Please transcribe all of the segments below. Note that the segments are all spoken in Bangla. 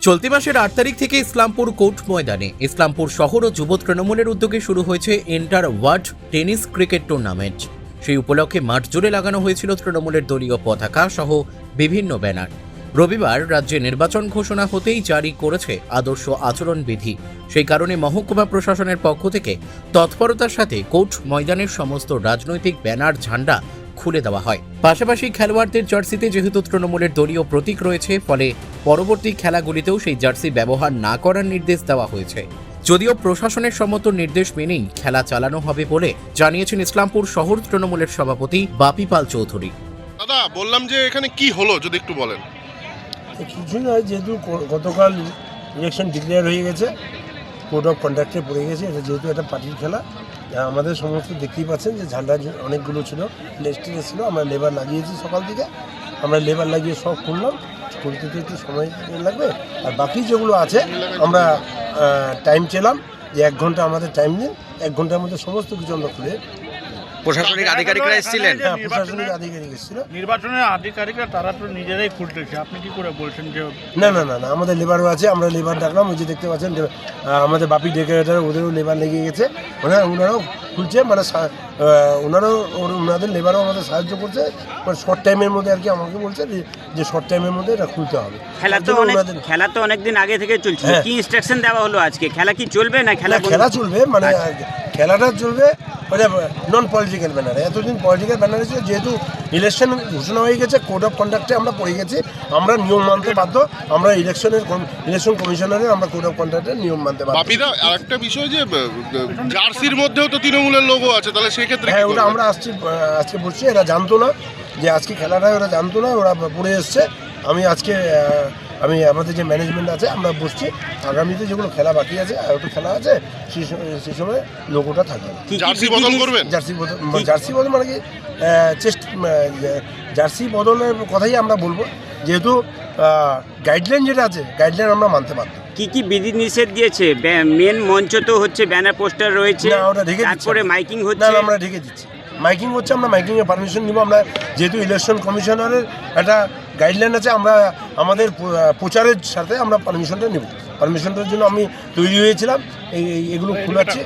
চলতি মাসের 8 তারিখ থেকে ইসলামপুর কোর্ট ময়দানে ইসলামপুর শহর ও যুব তৃণমূলের উদ্যোগে শুরু হয়েছে inter ward tennis cricket tournament. সেই উপলক্ষে মাঠ জুড়ে লাগানো হয়েছিল তৃণমূলের দলীয় পতাকা সহ বিভিন্ন ব্যানার। রবিবার রাজ্যে নির্বাচন ঘোষণা হতেই জারি করেছে আদর্শ আচরণবিধি। সেই কারণে মহকুমা প্রশাসনের পক্ষ থেকে তৎপরতার সাথে কোর্ট ময়দানের সমস্ত রাজনৈতিক ব্যানার ঝান্ডা খুলে দেওয়া হয়। পাশাপাশি খেলোয়াড়দের জার্সিতে যেহেতু তৃণমূলের দলীয় প্রতীক রয়েছে, ফলে পরবর্তী খেলাগুলিতেও সেই জার্সি ব্যবহার না করার নির্দেশ দেওয়া হয়েছে। যদিও প্রশাসনের সম্মত নির্দেশ মেনেই খেলা চালানো হবে বলে জানিয়েছেন ইসলামপুর শহর তৃণমূলের সভাপতি বাপি পাল চৌধুরী। দাদা, বললাম যে এখানে কি হলো যদি একটু বলেন। কিছুই নয়, যেহেতু গতকাল ইলেকশন ডিক্লেয়ার হয়ে গেছে, কোড অফ কন্ডাক্টে পড়ে গেছে, এটা যেহেতু একটা পার্টির খেলা, আমাদের সমস্ত দেখতেই পাচ্ছেন যে ঝান্ডা অনেকগুলো ছিল, লিস্টে ছিল, আমরা লেবার লাগিয়েছি সকাল থেকে, আমরা লেবার লাগিয়ে সব খুললাম, খুলতে তো একটু সময় লাগবে। আর বাকি যেগুলো আছে আমরা টাইম চেলাম যে 1 ঘন্টা আমাদের টাইম দিন, 1 ঘন্টার মধ্যে সমস্ত কিছু আমরা খুলে। প্রশাসনিক আধিকারিকরা এসেছিলেন? হ্যাঁ, প্রশাসনিক আধিকারিক এসেছিল। নির্বাচনের আধিকারিকরা তারা তো নিজেরাই খুলতেছে, আপনি কি করে বলছেন যে? না না না না, আমাদের লেবারও আছে, আমরা লেবার ডাকলাম, ওই যে দেখতে পাচ্ছেন আমাদের বাপি ডেকোরেটার, ওদেরও লেবার লেগে গেছে, ওনারাও খুলছে, মানে ওনাদের লেবারও আমাদের সাহায্য করছে, মানে শর্ট টাইমের মধ্যে আর কি আমাকে বলছে যে শর্ট টাইমের মধ্যে এটা খুলতে হবে। খেলা তো অনেকদিন আগে থেকে চলছে, কি ইনস্ট্রাকশন দেওয়া হলো আজকে? খেলা কি চলবে না খেলা চলবে, মানে খেলাটা চলবে ওটা নন পলিটিক্যাল ব্যানারে। এতদিন পলিটিক্যাল ব্যানারে ছিল, যেহেতু ইলেকশন ঘোষণা হয়ে গেছে, কোড অফ কন্ডাক্টে আমরা পড়ে গেছি, আমরা নিয়ম মানতে বাধ্য, আমরা ইলেকশন কমিশনারের আমরা কোড অফ কন্ডাক্টের নিয়ম মানতে বাধ্য। বাপিদা, আরেকটা বিষয় যে জার্সির মধ্যেও তো তৃণমূলের লোগো আছে, তাহলে সেক্ষেত্রে হ্যাঁ, ওটা আমরা আজকে বলছি, এরা জানতো না যে আজকে খেলাটা, ওরা জানতো না, ওরা পড়ে এসছে। আমি আমাদের যে ম্যানেজমেন্ট আছে আমরা বসছি, আগামীতে যেগুলো খেলা বাকি আছে, আরেকটু খেলা আছে, সেই সময় লোগোটা থাকবে। জার্সি বদল করবেন? জার্সি বদল মানে কি, জার্সি বদলের কথাই আমরা বলবো, যেহেতু গাইডলাইন যেটা আছে, গাইডলাইন আমরা মানতে পারবো। কি কি বিধি নিষেধ দিয়েছে? মেন মঞ্চ তো হচ্ছে, ব্যানার পোস্টার রয়েছে, তারপরে মাইকিং হচ্ছে। না, আমরা ঢেকে দিচ্ছি, মাইকিং হচ্ছে, আমরা মাইকিংয়ে পারমিশন নিব। আমরা যেহেতু ইলেকশন কমিশনারের একটা গাইডলাইন আছে, আমরা আমাদের প্রচারের সাথে আমরা পারমিশনটা নেব। পারমিশনটার জন্য আমি তৈরি হয়েছিলাম, এগুলো খোলাচ্ছি।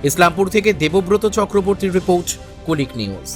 ইসলামপুর থেকে দেবব্রত চক্রবর্তীর রিপোর্ট, কুলিক নিউজ।